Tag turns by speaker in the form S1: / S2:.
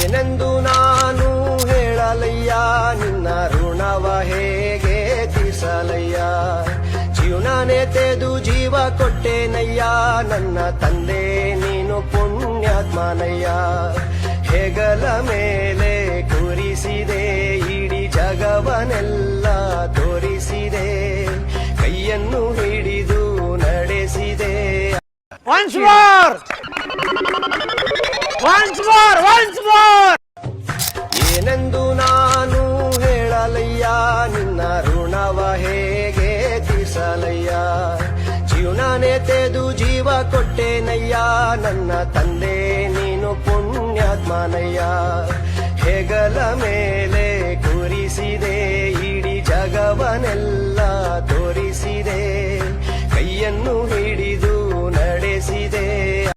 S1: ಏನೆಂದು ನಾನು ಹೇಳಲಯ್ಯ, ನಿನ್ನ ಋಣವ ಹೇಗೆ ತೀರ್ಸಲಯ್ಯ. ಜೀವನನೇ ತೆದು ಜೀವ ಕೊಟ್ಟೇನಯ್ಯ, ನನ್ನ ತಂದೆ ನೀನು ಪುಣ್ಯಾತ್ಮನಯ್ಯ. ಹೆಗಲ ಮೇಲೆ ಕೂರಿಸಿದೆ, ಇಡೀ ಜಗವನೆಲ್ಲ ತೋರಿಸಿದೆ, ಕೈಯನ್ನು ಹಿಡಿದು ನಡೆಸಿದೆ.
S2: Once more! Once more! Once more!
S1: ಏನೆಂದು ನಾನು ಹೇಳಲಯ್ಯ, ನಿನ್ನ ಋಣವ ಹೇಗೆ ತೀರ್ಸಲಯ್ಯ. ಜೀವನನೇ ತೆದು ಜೀವ ಕೊಟ್ಟೇನಯ್ಯ, ನನ್ನ ತಂದೆ ನೀನು ಪುಣ್ಯಾತ್ಮನಯ್ಯ. ಹೆಗಲ ಮೇಲೆ ಕೂರಿಸಿದೆ,